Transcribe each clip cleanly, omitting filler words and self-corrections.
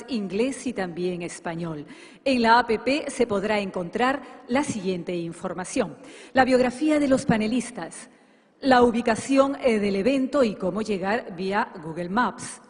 inglés y también español. En la APP se podrá encontrar la siguiente información: la biografía de los panelistas, la ubicación del evento y cómo llegar vía Google Maps,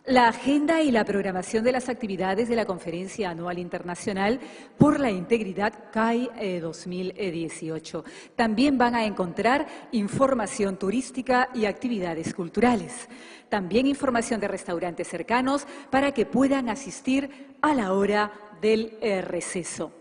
la agenda y la programación de las actividades de la Conferencia Anual Internacional por la Integridad CAI 2018. También van a encontrar información turística y actividades culturales. También información de restaurantes cercanos para que puedan asistir a la hora del receso.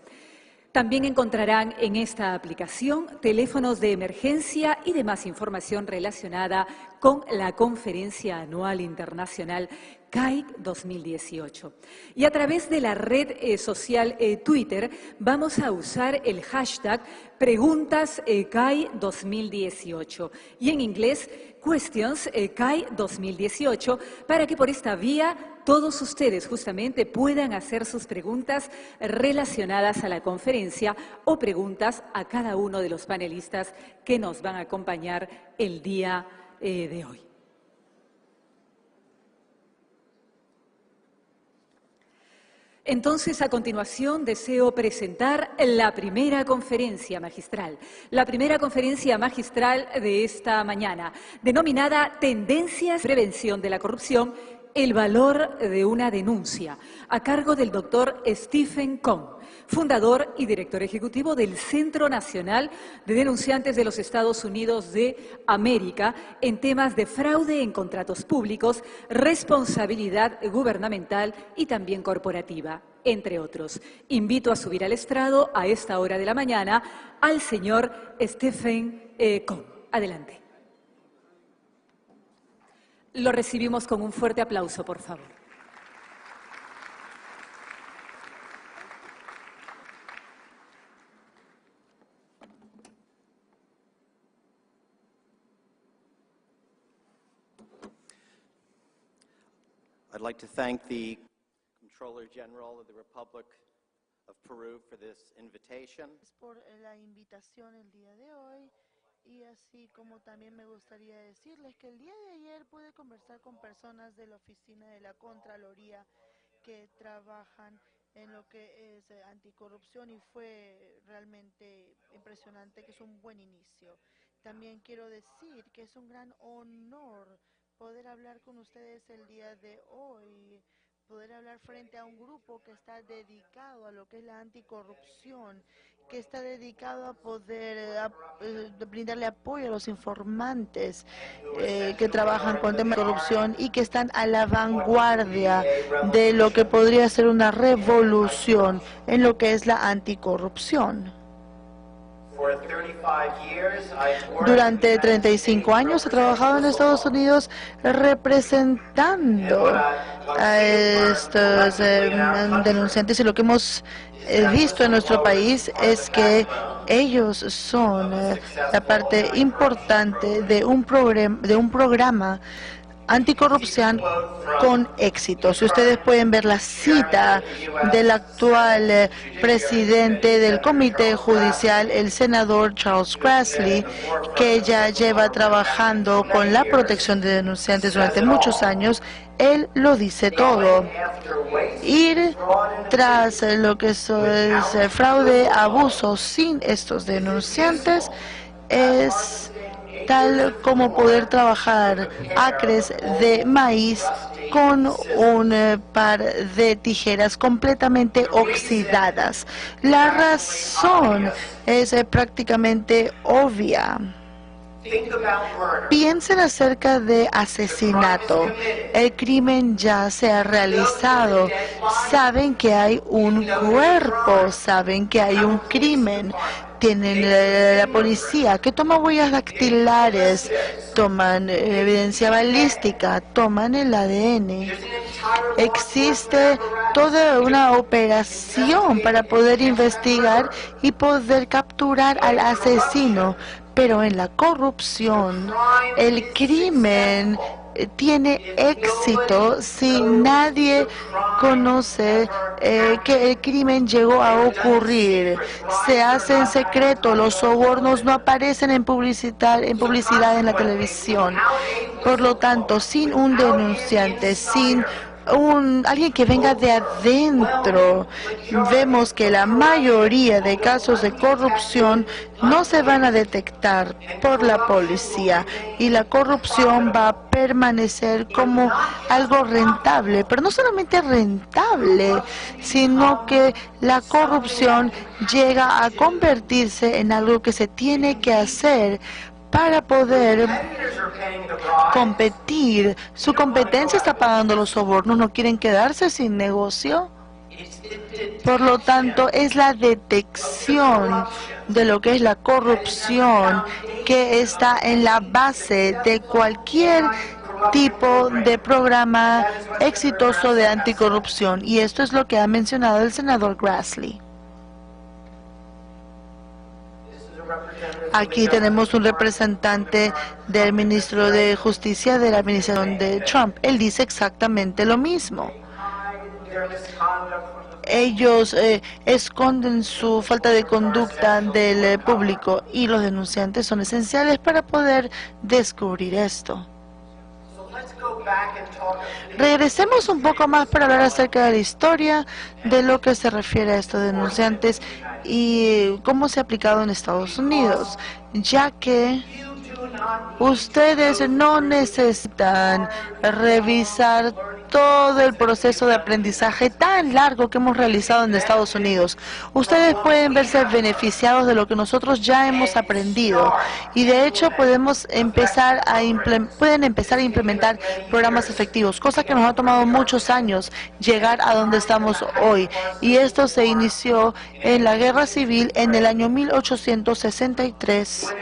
También encontrarán en esta aplicación teléfonos de emergencia y demás información relacionada con la Conferencia Anual Internacional CAI 2018. Y a través de la red social Twitter vamos a usar el hashtag Preguntas CAI 2018 y en inglés Questions CAI 2018 para que por esta vía todos ustedes justamente puedan hacer sus preguntas relacionadas a la conferencia o preguntas a cada uno de los panelistas que nos van a acompañar el día de hoy. Entonces, a continuación, deseo presentar la primera conferencia magistral. La primera conferencia magistral de esta mañana, denominada Tendencias de Prevención de la Corrupción, el valor de una denuncia, a cargo del doctor Stephen Kong, fundador y director ejecutivo del Centro Nacional de Denunciantes de los Estados Unidos de América en temas de fraude en contratos públicos, responsabilidad gubernamental y también corporativa, entre otros. Invito a subir al estrado a esta hora de la mañana al señor Stephen Kong. Adelante. Lo recibimos con un fuerte aplauso, por favor. I'd like to thank the Comptroller General of the Republic of Peru for this invitation. Por la invitación el día de hoy. Y así como también me gustaría decirles que el día de ayer pude conversar con personas de la oficina de la Contraloría que trabajan en lo que es anticorrupción y fue realmente impresionante, que es un buen inicio. También quiero decir que es un gran honor poder hablar con ustedes el día de hoy, poder hablar frente a un grupo que está dedicado a lo que es la anticorrupción, que está dedicado a poder brindarle apoyo a los informantes que trabajan con temas de corrupción y que están a la vanguardia de lo que podría ser una revolución en lo que es la anticorrupción. Durante 35 años he trabajado en Estados Unidos representando a estos denunciantes y lo que hemos visto en nuestro país es que ellos son la parte importante de un programa anticorrupción con éxito. Si ustedes pueden ver la cita del actual presidente del Comité Judicial, el senador Charles Grassley, que ya lleva trabajando con la protección de denunciantes durante muchos años, él lo dice todo. Ir tras lo que es fraude, abuso sin estos denunciantes es tal como poder trabajar acres de maíz con un par de tijeras completamente oxidadas. La razón es prácticamente obvia. Piensen acerca de asesinato. El crimen ya se ha realizado. Saben que hay un cuerpo, saben que hay un crimen. Tienen la policía que toma huellas dactilares, toman evidencia balística, toman el ADN. Existe toda una operación para poder investigar y poder capturar al asesino. Pero en la corrupción, el crimen tiene éxito si nadie conoce que el crimen llegó a ocurrir. Se hace en secreto, los sobornos no aparecen en publicidad en la televisión. Por lo tanto, sin un denunciante, sin alguien que venga de adentro. Vemos que la mayoría de casos de corrupción no se van a detectar por la policía y la corrupción va a permanecer como algo rentable, pero no solamente rentable, sino que la corrupción llega a convertirse en algo que se tiene que hacer para poder competir. Su competencia está pagando los sobornos, no quieren quedarse sin negocio. Por lo tanto, es la detección de lo que es la corrupción que está en la base de cualquier tipo de programa exitoso de anticorrupción. Y esto es lo que ha mencionado el senador Grassley. Aquí tenemos un representante del ministro de Justicia de la administración de Trump. Él dice exactamente lo mismo. Ellos esconden su falta de conducta del público y los denunciantes son esenciales para poder descubrir esto. Regresemos un poco más para hablar acerca de la historia de lo que se refiere a estos denunciantes y cómo se ha aplicado en Estados Unidos, ya que ustedes no necesitan revisar todo el proceso de aprendizaje tan largo que hemos realizado en Estados Unidos. Ustedes pueden verse beneficiados de lo que nosotros ya hemos aprendido y de hecho pueden empezar a implementar programas efectivos, cosa que nos ha tomado muchos años llegar a donde estamos hoy. Y esto se inició en la Guerra Civil en el año 1863,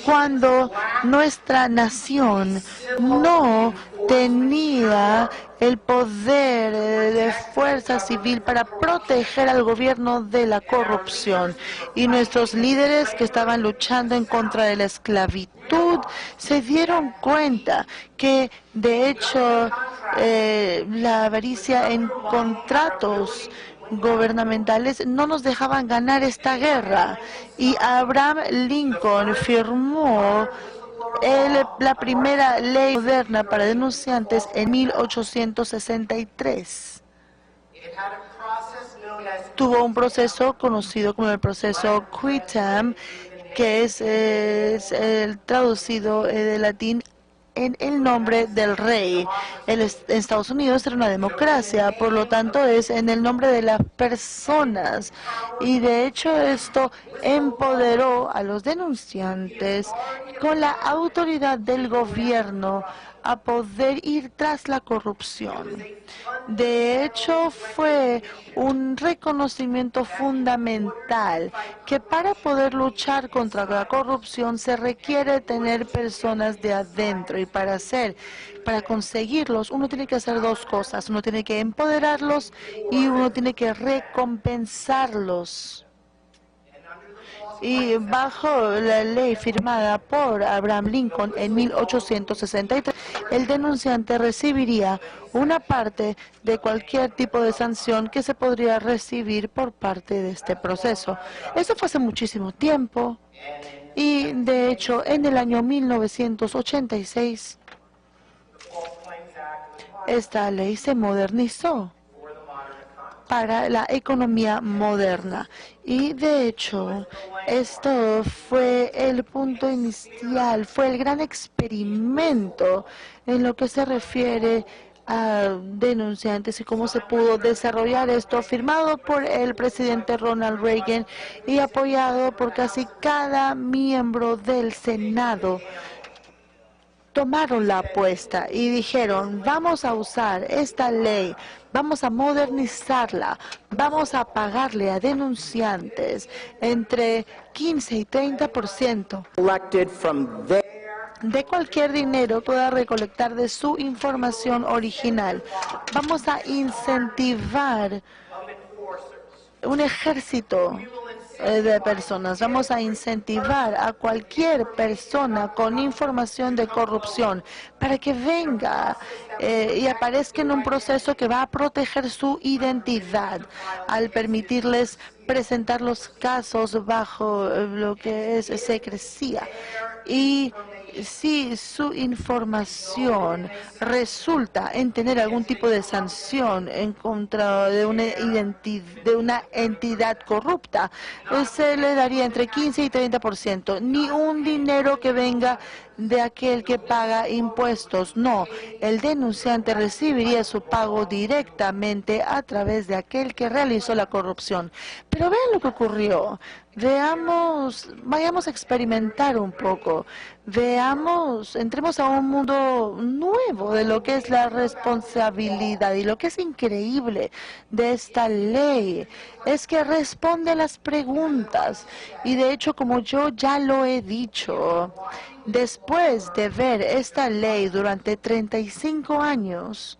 cuando nuestra nación no tenía el poder de fuerza civil para proteger al gobierno de la corrupción. Y nuestros líderes que estaban luchando en contra de la esclavitud se dieron cuenta que, de hecho, la avaricia en contratos gubernamentales no nos dejaban ganar esta guerra. Y Abraham Lincoln firmó la primera ley moderna para denunciantes en 1863. Tuvo un proceso conocido como el proceso Quitam, que es el traducido de latín en el nombre del rey. En Estados Unidos era una democracia, por lo tanto es en el nombre de las personas. Y de hecho esto empoderó a los denunciantes con la autoridad del gobierno a poder ir tras la corrupción. De hecho, fue un reconocimiento fundamental que para poder luchar contra la corrupción se requiere tener personas de adentro y para conseguirlos uno tiene que hacer dos cosas. Uno tiene que empoderarlos y uno tiene que recompensarlos. Y bajo la ley firmada por Abraham Lincoln en 1863, el denunciante recibiría una parte de cualquier tipo de sanción que se podría recibir por parte de este proceso. Eso fue hace muchísimo tiempo y, de hecho, en el año 1986, esta ley se modernizó para la economía moderna. Y de hecho, esto fue el punto inicial, fue el gran experimento en lo que se refiere a denunciantes y cómo se pudo desarrollar esto, firmado por el presidente Ronald Reagan y apoyado por casi cada miembro del Senado. Tomaron la apuesta y dijeron, vamos a usar esta ley, vamos a modernizarla, vamos a pagarle a denunciantes entre 15 y 30% de cualquier dinero que pueda recolectar de su información original. Vamos a incentivar un ejército de personas. Vamos a incentivar a cualquier persona con información de corrupción para que venga y aparezca en un proceso que va a proteger su identidad al permitirles presentar los casos bajo lo que es secrecía. Y si su información resulta en tener algún tipo de sanción en contra de una entidad corrupta, se le daría entre 15 y 30%. Ni un dinero que venga de aquel que paga impuestos. No, el denunciante recibiría su pago directamente a través de aquel que realizó la corrupción. Pero vean lo que ocurrió. Vayamos a experimentar un poco. Entremos a un mundo nuevo de lo que es la responsabilidad. Y lo que es increíble de esta ley es que responde a las preguntas. Y de hecho, como yo ya lo he dicho, después de ver esta ley durante 35 años,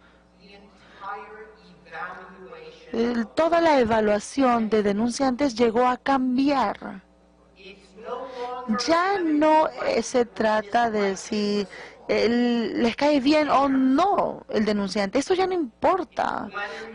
toda la evaluación de denunciantes llegó a cambiar. Ya no se trata de si les cae bien o no el denunciante. Eso ya no importa.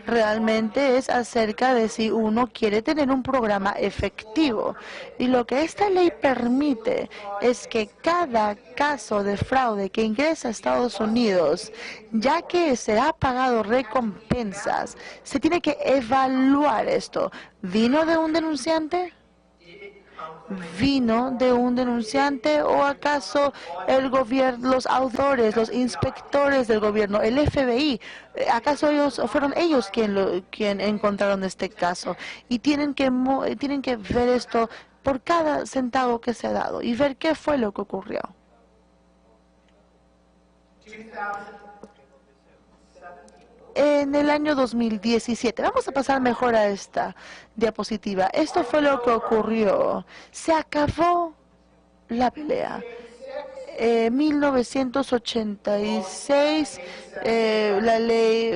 Realmente es acerca de si uno quiere tener un programa efectivo. Y lo que esta ley permite es que cada caso de fraude que ingresa a Estados Unidos, ya que se ha pagado recompensas, se tiene que evaluar esto. ¿Vino de un denunciante? ¿Vino de un denunciante o acaso el gobierno, los autores, los inspectores del gobierno, el FBI? ¿Acaso fueron ellos quien encontraron este caso? Y tienen que ver esto por cada centavo que se ha dado y ver qué fue lo que ocurrió. En el año 2017, vamos a pasar mejor a esta diapositiva. Esto fue lo que ocurrió. Se acabó la pelea. 1986, la ley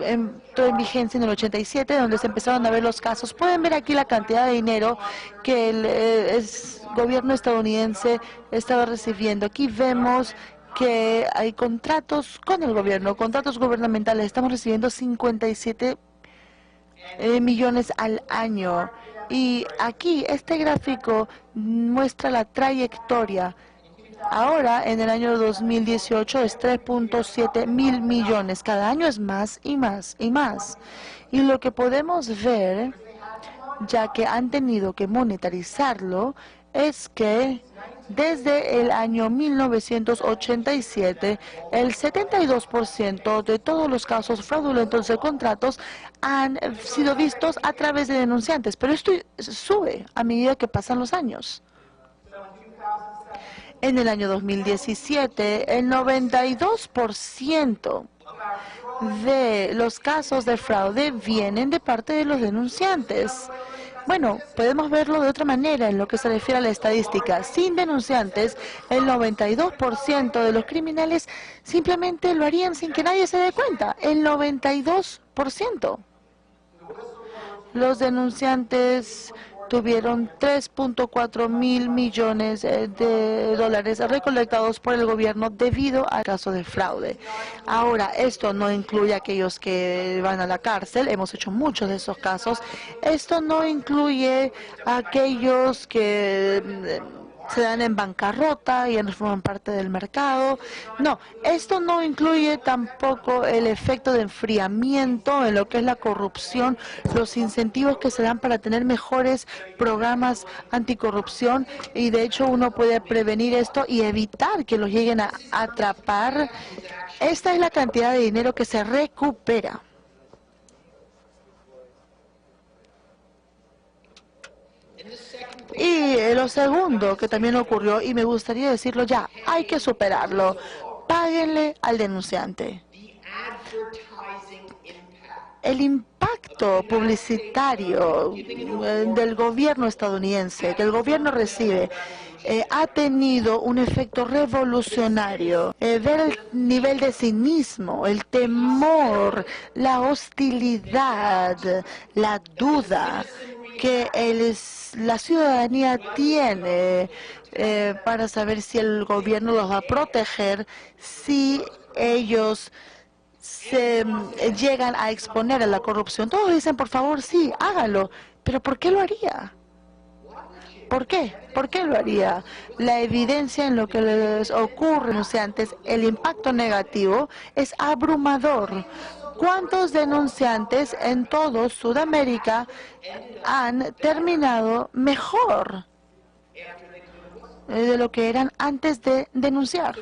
entró en vigencia en el 87, donde se empezaron a ver los casos. Pueden ver aquí la cantidad de dinero que el gobierno estadounidense estaba recibiendo. Aquí vemos que hay contratos con el gobierno, contratos gubernamentales. Estamos recibiendo 57 millones al año. Y aquí este gráfico muestra la trayectoria. Ahora, en el año 2018, es 3.7 mil millones. Cada año es más y más y más. Y lo que podemos ver, ya que han tenido que monetarizarlo, es que desde el año 1987, el 72% de todos los casos fraudulentos de contratos han sido vistos a través de denunciantes. Pero esto sube a medida que pasan los años. En el año 2017, el 92% de los casos de fraude vienen de parte de los denunciantes. Bueno, podemos verlo de otra manera en lo que se refiere a la estadística. Sin denunciantes, el 92% de los criminales simplemente lo harían sin que nadie se dé cuenta. El 92%. Los denunciantes tuvieron 3.4 mil millones de dólares recolectados por el gobierno debido al caso de fraude. Ahora, esto no incluye a aquellos que van a la cárcel, hemos hecho muchos de esos casos. Esto no incluye a aquellos que se dan en bancarrota y ya no forman parte del mercado. No, esto no incluye tampoco el efecto de enfriamiento en lo que es la corrupción, los incentivos que se dan para tener mejores programas anticorrupción, y de hecho uno puede prevenir esto y evitar que los lleguen a atrapar. Esta es la cantidad de dinero que se recupera. Y lo segundo que también ocurrió, y me gustaría decirlo ya, hay que superarlo. Páguenle al denunciante. El impacto publicitario del gobierno estadounidense, que el gobierno recibe, ha tenido un efecto revolucionario. Ver el nivel de cinismo, el temor, la hostilidad, la duda que la ciudadanía tiene para saber si el gobierno los va a proteger, si ellos se llegan a exponer a la corrupción. Todos dicen, por favor, sí, hágalo. Pero ¿por qué lo haría? ¿Por qué? ¿Por qué lo haría? La evidencia en lo que les ocurre a denunciantes, el impacto negativo es abrumador. ¿Cuántos denunciantes en todo Sudamérica han terminado mejor de lo que eran antes de denunciar?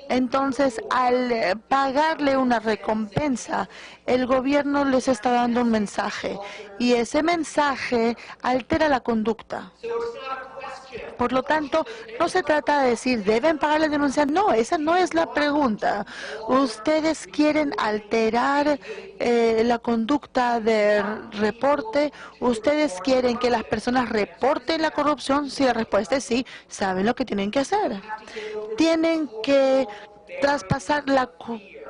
Entonces, al pagarle una recompensa, el gobierno les está dando un mensaje y ese mensaje altera la conducta. Por lo tanto, no se trata de decir, ¿deben pagarle al denunciante? No, esa no es la pregunta. ¿Ustedes quieren alterar la conducta de reporte? ¿Ustedes quieren que las personas reporten la corrupción? Si la respuesta es sí, saben lo que tienen que hacer. Tienen que traspasar las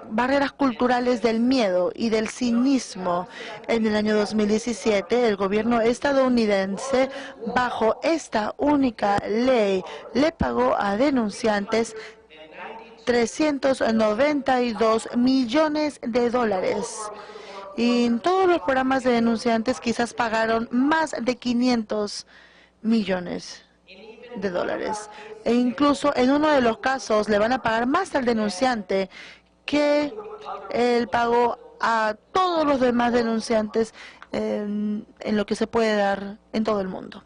barreras culturales del miedo y del cinismo. En el año 2017, el gobierno estadounidense, bajo esta única ley, le pagó a denunciantes 392 millones de dólares. Y en todos los programas de denunciantes quizás pagaron más de 500 millones de dólares. E incluso en uno de los casos le van a pagar más al denunciante que el pago a todos los demás denunciantes en lo que se puede dar en todo el mundo.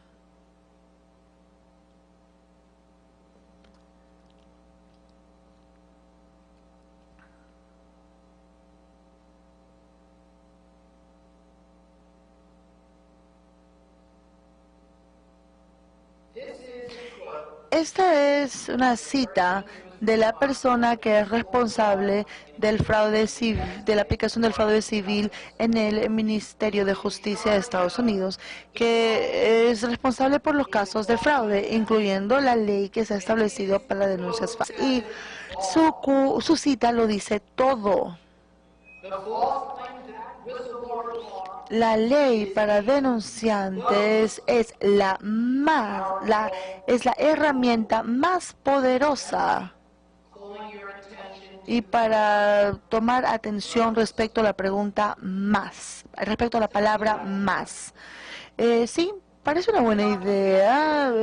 Esta es una cita de la persona que es responsable del fraude civil, de la aplicación del fraude civil en el Ministerio de Justicia de Estados Unidos, que es responsable por los casos de fraude, incluyendo la ley que se ha establecido para denuncias falsas. Y su cita lo dice todo. La ley para denunciantes es la herramienta más poderosa. Y para tomar atención respecto a la pregunta más, respecto a la palabra más. Sí, parece una buena idea,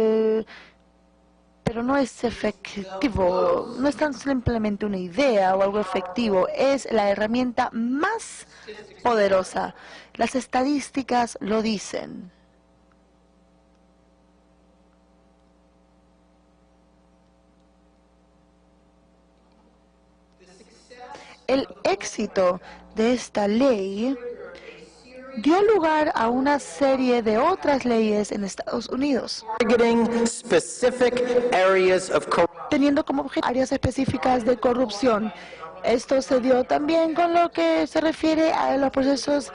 pero no es efectivo, no es tan simplemente una idea o algo efectivo, es la herramienta más poderosa. Las estadísticas lo dicen. El éxito de esta ley dio lugar a una serie de otras leyes en Estados Unidos, teniendo como objetivo áreas específicas de corrupción. Esto se dio también con lo que se refiere a los procesos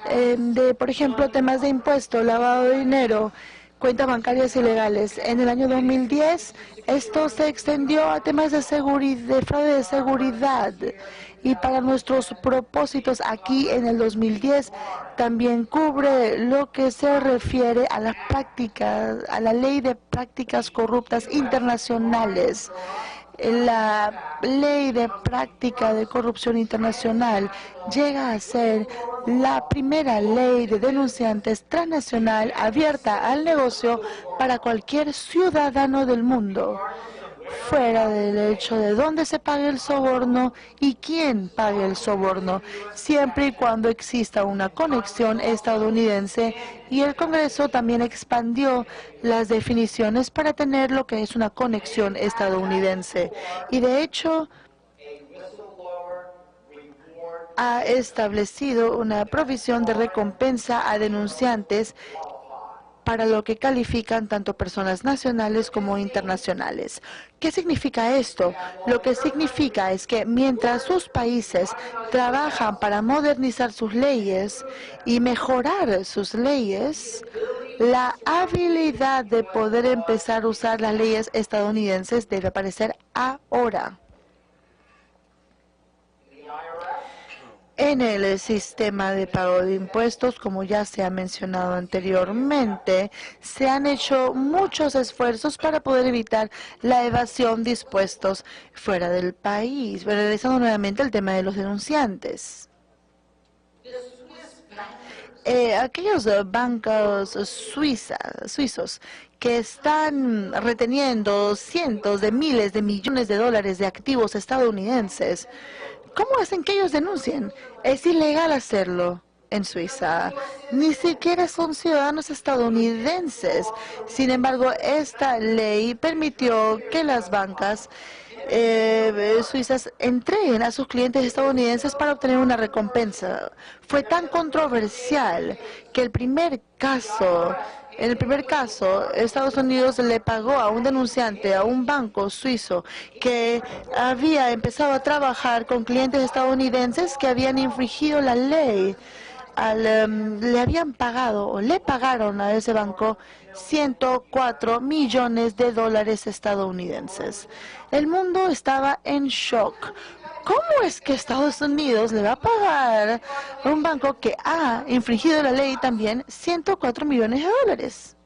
de, por ejemplo, temas de impuestos, lavado de dinero, cuentas bancarias ilegales. En el año 2010, esto se extendió a temas de seguridad, de fraude de seguridad. Y para nuestros propósitos aquí en el 2010 también cubre lo que se refiere a las prácticas, a la ley de prácticas corruptas internacionales. La ley de práctica de corrupción internacional llega a ser la primera ley de denunciantes transnacional abierta al negocio para cualquier ciudadano del mundo, fuera del hecho de dónde se pague el soborno y quién pague el soborno, siempre y cuando exista una conexión estadounidense. Y el Congreso también expandió las definiciones para tener lo que es una conexión estadounidense. Y de hecho, ha establecido una provisión de recompensa a denunciantes para lo que califican tanto personas nacionales como internacionales. ¿Qué significa esto? Lo que significa es que mientras sus países trabajan para modernizar sus leyes y mejorar sus leyes, la habilidad de poder empezar a usar las leyes estadounidenses debe aparecer ahora. En el sistema de pago de impuestos, como ya se ha mencionado anteriormente, se han hecho muchos esfuerzos para poder evitar la evasión de impuestos fuera del país, regresando nuevamente al tema de los denunciantes. aquellos bancos suizos que están reteniendo cientos de miles de millones de dólares de activos estadounidenses, ¿cómo hacen que ellos denuncien? Es ilegal hacerlo en Suiza. Ni siquiera son ciudadanos estadounidenses. Sin embargo, esta ley permitió que las bancas suizas entreguen a sus clientes estadounidenses para obtener una recompensa. Fue tan controversial que en el primer caso, Estados Unidos le pagó a un denunciante, a un banco suizo, que había empezado a trabajar con clientes estadounidenses que habían infringido la ley. Le habían pagado o le pagaron a ese banco 104 millones de dólares estadounidenses. El mundo estaba en shock. ¿Cómo es que Estados Unidos le va a pagar a un banco que ha infringido la ley también 104 millones de dólares?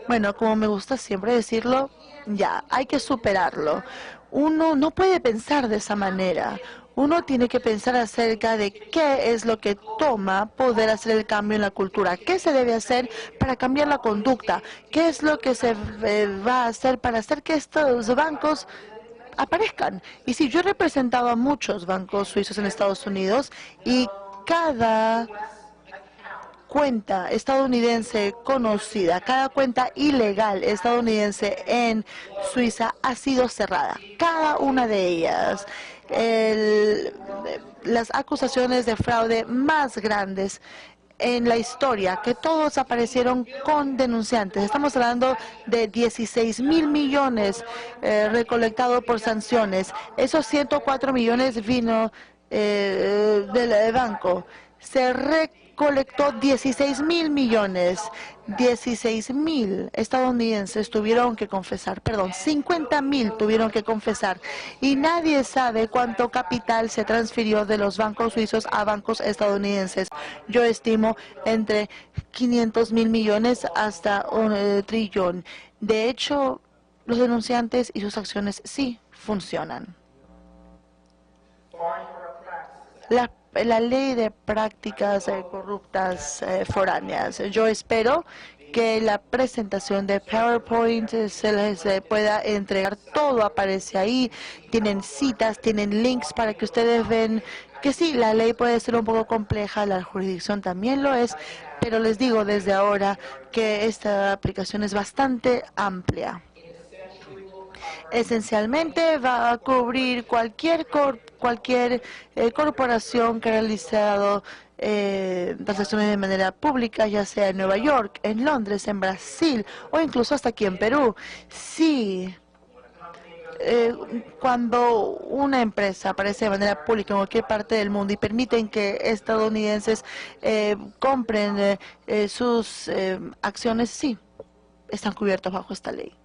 Bueno, como me gusta siempre decirlo, ya, hay que superarlo. Uno no puede pensar de esa manera. Uno tiene que pensar acerca de qué es lo que toma poder hacer el cambio en la cultura, qué se debe hacer para cambiar la conducta, qué es lo que se va a hacer para hacer que estos bancos aparezcan. Y sí, yo he representado a muchos bancos suizos en Estados Unidos y cada cuenta estadounidense conocida, cada cuenta ilegal estadounidense en Suiza ha sido cerrada. Cada una de ellas. Las acusaciones de fraude más grandes en la historia, que todos aparecieron con denunciantes. Estamos hablando de 16.000 millones recolectados por sanciones. Esos 104 millones vino del banco. Se recolectó 16.000 millones. 16.000 estadounidenses tuvieron que confesar, 50.000 tuvieron que confesar, y nadie sabe cuánto capital se transfirió de los bancos suizos a bancos estadounidenses. Yo estimo entre 500.000 millones hasta un trillón. De hecho, los denunciantes y sus acciones sí funcionan. La ley de prácticas corruptas foráneas. Yo espero que la presentación de PowerPoint se les pueda entregar. Todo aparece ahí. Tienen citas, tienen links para que ustedes ven que sí, la ley puede ser un poco compleja, la jurisdicción también lo es, pero les digo desde ahora que esta aplicación es bastante amplia. Esencialmente va a cubrir cualquier corporación que ha realizado transacciones de manera pública, ya sea en Nueva York, en Londres, en Brasil o incluso hasta aquí en Perú. Sí, cuando una empresa aparece de manera pública en cualquier parte del mundo y permiten que estadounidenses compren sus acciones, sí, están cubiertos bajo esta ley.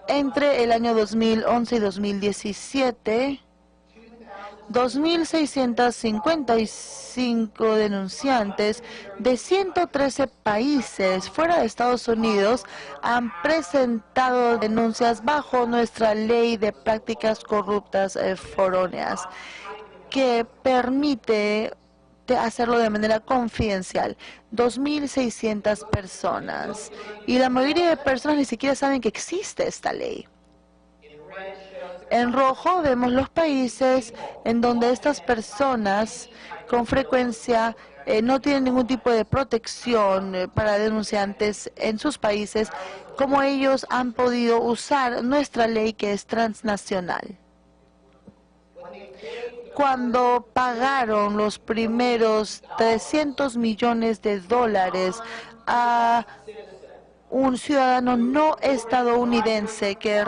Entre el año 2011 y 2017, 2.655 denunciantes de 113 países fuera de Estados Unidos han presentado denuncias bajo nuestra ley de prácticas corruptas foráneas, que permite hacerlo de manera confidencial. 2.600 personas. Y la mayoría de personas ni siquiera saben que existe esta ley. En rojo vemos los países en donde estas personas con frecuencia no tienen ningún tipo de protección para denunciantes en sus países, como ellos han podido usar nuestra ley que es transnacional. Cuando pagaron los primeros 300 millones de dólares a un ciudadano no estadounidense que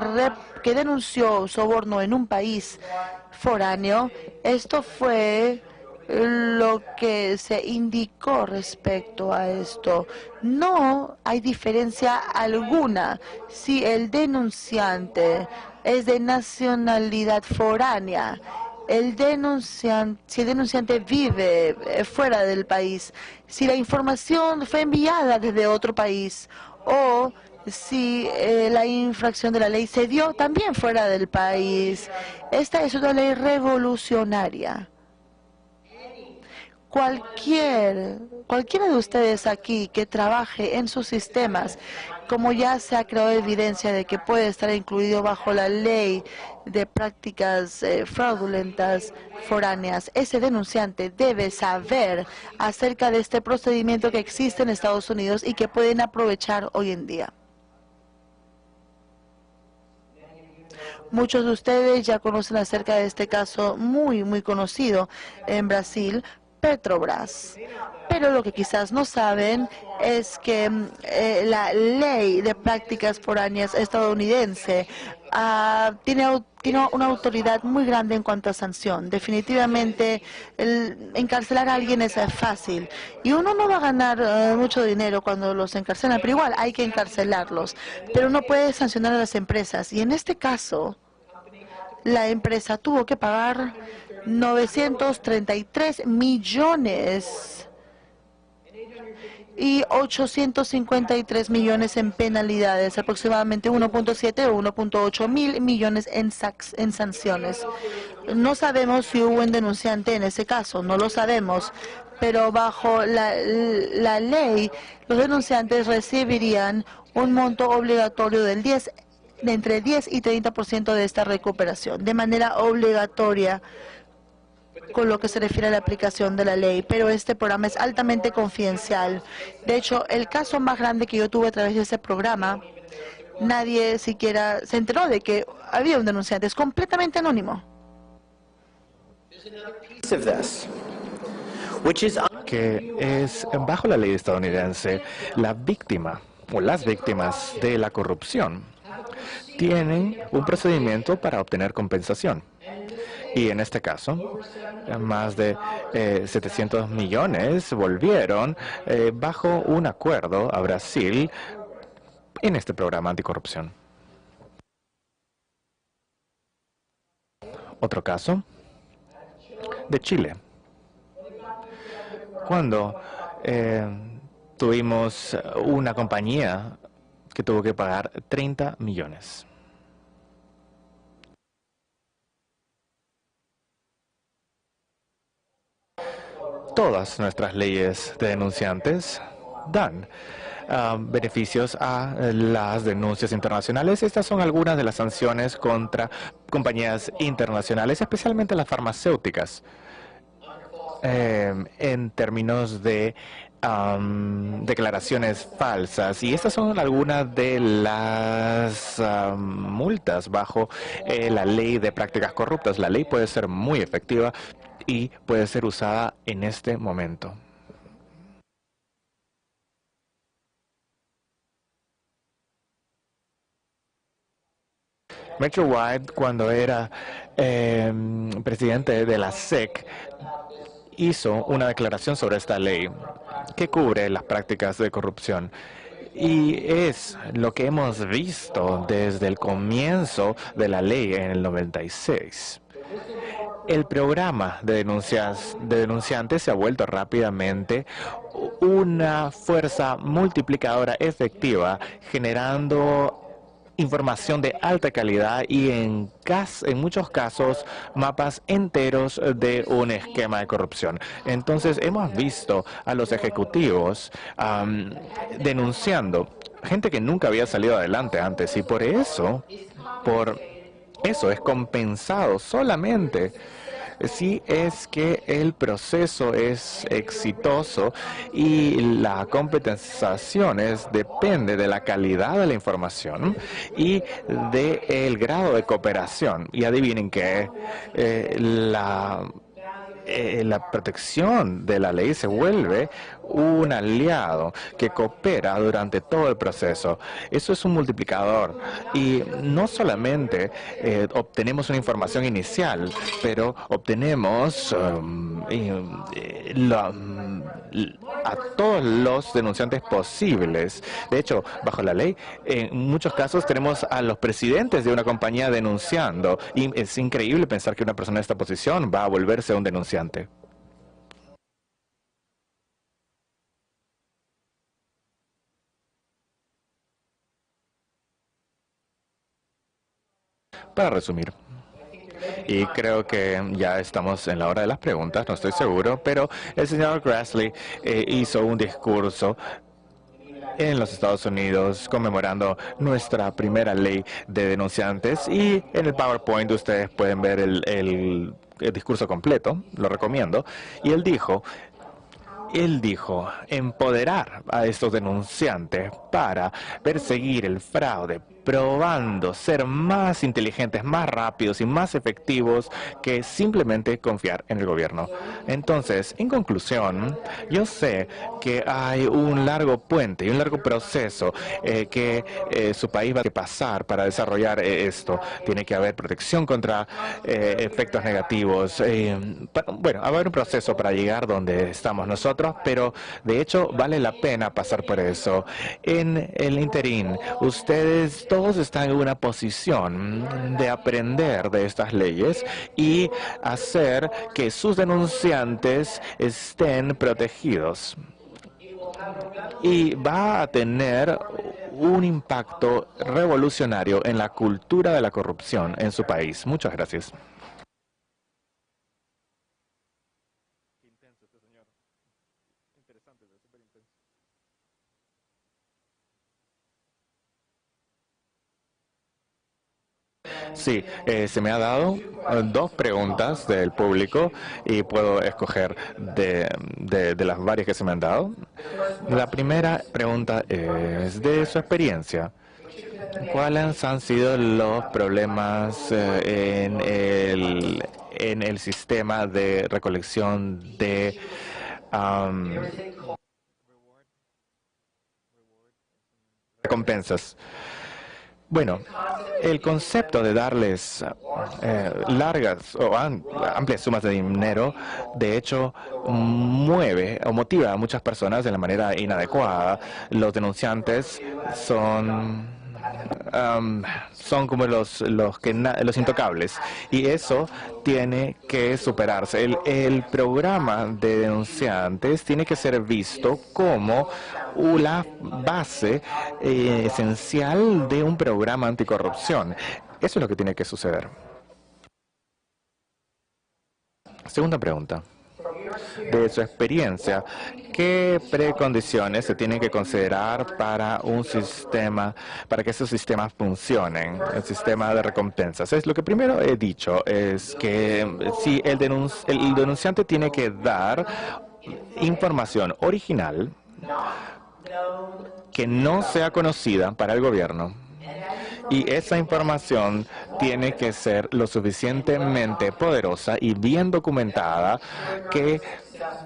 denunció soborno en un país foráneo, esto fue lo que se indicó respecto a esto. No hay diferencia alguna si el denunciante es de nacionalidad foránea. Si el denunciante vive fuera del país, si la información fue enviada desde otro país o si la infracción de la ley se dio también fuera del país. Esta es una ley revolucionaria. Cualquiera de ustedes aquí que trabaje en sus sistemas, como ya se ha creado evidencia de que puede estar incluido bajo la ley de prácticas fraudulentas foráneas, ese denunciante debe saber acerca de este procedimiento que existe en Estados Unidos y que pueden aprovechar hoy en día. Muchos de ustedes ya conocen acerca de este caso muy conocido en Brasil, Petrobras. Pero lo que quizás no saben es que la ley de prácticas foráneas estadounidense tiene una autoridad muy grande en cuanto a sanción. Definitivamente, encarcelar a alguien es fácil y uno no va a ganar mucho dinero cuando los encarcelan, pero igual hay que encarcelarlos. Pero no puede sancionar a las empresas y en este caso la empresa tuvo que pagar 933 millones y 853 millones en penalidades, aproximadamente 1.7 o 1.8 mil millones en sanciones. No sabemos si hubo un denunciante en ese caso, no lo sabemos, pero bajo la ley, los denunciantes recibirían un monto obligatorio de entre 10 y 30% de esta recuperación, de manera obligatoria con lo que se refiere a la aplicación de la ley, pero este programa es altamente confidencial. De hecho, el caso más grande que yo tuve a través de ese programa, nadie siquiera se enteró de que había un denunciante, es completamente anónimo. Que es bajo la ley estadounidense la víctima o las víctimas de la corrupción tienen un procedimiento para obtener compensación. Y en este caso, más de 700 millones volvieron bajo un acuerdo a Brasil en este programa anticorrupción. Otro caso de Chile, cuando tuvimos una compañía que tuvo que pagar 30 millones. Todas nuestras leyes de denunciantes dan beneficios a las denuncias internacionales. Estas son algunas de las sanciones contra compañías internacionales, especialmente las farmacéuticas, en términos de declaraciones falsas. Y estas son algunas de las multas bajo la ley de prácticas corruptas. La ley puede ser muy efectiva y puede ser usada en este momento. Metro White, cuando era presidente de la SEC, hizo una declaración sobre esta ley que cubre las prácticas de corrupción. Y es lo que hemos visto desde el comienzo de la ley en el 96. El programa de denunciantes se ha vuelto rápidamente una fuerza multiplicadora efectiva, generando información de alta calidad y en muchos casos mapas enteros de un esquema de corrupción. Entonces hemos visto a los ejecutivos denunciando gente que nunca había salido adelante antes y por eso es compensado solamente si es que el proceso es exitoso y la compensación depende de la calidad de la información y del grado de cooperación. Y adivinen que la protección de la ley se vuelve un aliado que coopera durante todo el proceso. Eso es un multiplicador y no solamente obtenemos una información inicial, pero obtenemos a todos los denunciantes posibles. De hecho, bajo la ley, en muchos casos tenemos a los presidentes de una compañía denunciando y es increíble pensar que una persona en esta posición va a volverse un denunciante. Para resumir, Y creo que ya estamos en la hora de las preguntas, no estoy seguro, pero el señor Grassley hizo un discurso en los Estados Unidos conmemorando nuestra primera ley de denunciantes, y en el PowerPoint ustedes pueden ver el discurso completo, lo recomiendo. Y él dijo, empoderar a estos denunciantes para perseguir el fraude, probando ser más inteligentes, más rápidos y más efectivos que simplemente confiar en el gobierno. Entonces, en conclusión, yo sé que hay un largo puente y un largo proceso que su país va a pasar para desarrollar esto. Tiene que haber protección contra efectos negativos. Bueno, va a haber un proceso para llegar donde estamos nosotros, pero de hecho vale la pena pasar por eso. En el interín, ustedes todos están en una posición de aprender de estas leyes y hacer que sus denunciantes estén protegidos. Y va a tener un impacto revolucionario en la cultura de la corrupción en su país. Muchas gracias. Sí, se me ha dado dos preguntas del público y puedo escoger de las varias que se me han dado. La primera pregunta es de su experiencia. ¿Cuáles han sido los problemas en el sistema de recolección de recompensas? Bueno, el concepto de darles largas o amplias sumas de dinero, de hecho, mueve o motiva a muchas personas de la manera inadecuada. Los denunciantes son como los intocables, y eso tiene que superarse. El programa de denunciantes tiene que ser visto como la base esencial de un programa anticorrupción. Eso es lo que tiene que suceder. Segunda pregunta. De su experiencia, ¿qué precondiciones se tienen que considerar para que esos sistemas funcionen, el sistema de recompensas? Lo que primero he dicho es que si el denunciante tiene que dar información original que no sea conocida para el gobierno, y esa información tiene que ser lo suficientemente poderosa y bien documentada que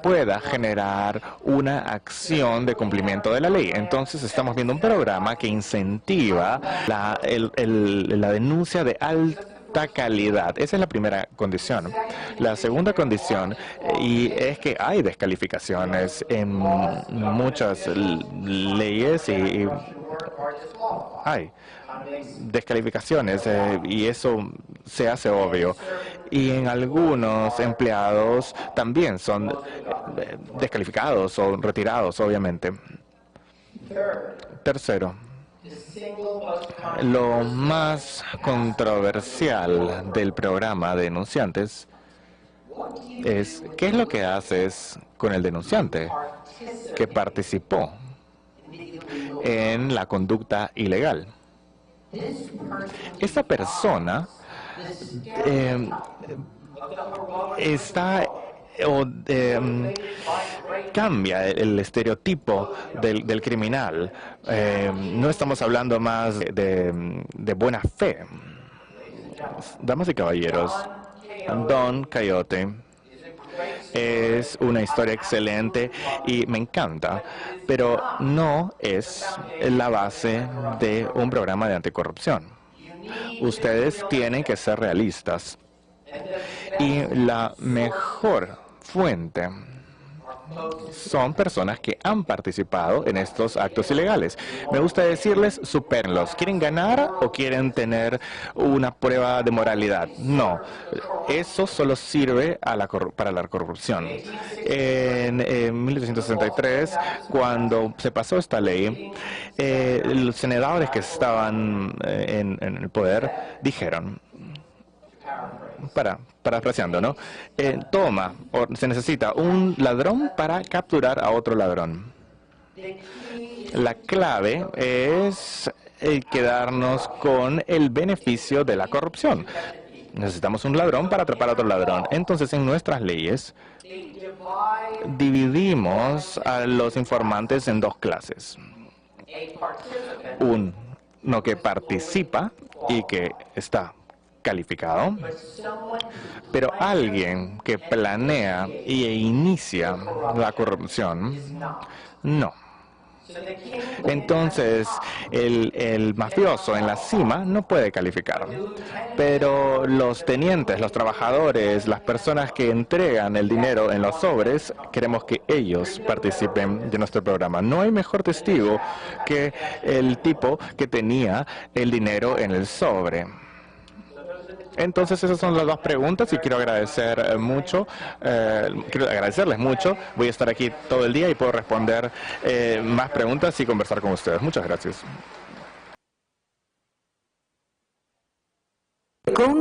pueda generar una acción de cumplimiento de la ley. Entonces estamos viendo un programa que incentiva la denuncia de alta calidad. Esa es la primera condición. La segunda condición, y es que hay descalificaciones en muchas leyes y hay descalificaciones y eso se hace obvio. Y en algunos empleados también son descalificados o retirados, obviamente. Tercero, lo más controversial del programa de denunciantes es ¿qué es lo que haces con el denunciante que participó en la conducta ilegal? Esta persona cambia el estereotipo del criminal. No estamos hablando más de buena fe. Damas y caballeros, Don Coyote es una historia excelente y me encanta, pero no es la base de un programa de anticorrupción. Ustedes tienen que ser realistas. Y la mejor fuente son personas que han participado en estos actos ilegales. Me gusta decirles, supérenlos. ¿Quieren ganar o quieren tener una prueba de moralidad? No. Eso solo sirve para la corrupción. En 1863, cuando se pasó esta ley, los senadores que estaban en el poder dijeron, parafraseando, ¿no? Toma, o se necesita un ladrón para capturar a otro ladrón. La clave es quedarnos con el beneficio de la corrupción. Necesitamos un ladrón para atrapar a otro ladrón. Entonces, en nuestras leyes, dividimos a los informantes en dos clases. Uno que participa y que está calificado, pero alguien que planea e inicia la corrupción, no. Entonces, el mafioso en la cima no puede calificar, pero los tenientes, los trabajadores, las personas que entregan el dinero en los sobres, queremos que ellos participen de nuestro programa. No hay mejor testigo que el tipo que tenía el dinero en el sobre. Entonces, esas son las dos preguntas y quiero agradecer mucho, quiero agradecerles mucho. Voy a estar aquí todo el día y puedo responder más preguntas y conversar con ustedes. Muchas gracias.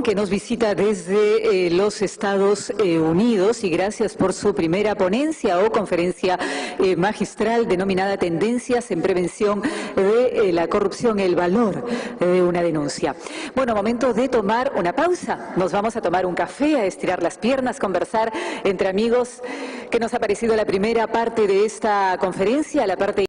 Que nos visita desde los Estados Unidos, y gracias por su primera ponencia o conferencia magistral denominada Tendencias en Prevención de la Corrupción, el valor de una denuncia. Bueno, momento de tomar una pausa. Nos vamos a tomar un café, a estirar las piernas, conversar entre amigos. ¿Qué nos ha parecido la primera parte de esta conferencia? La parte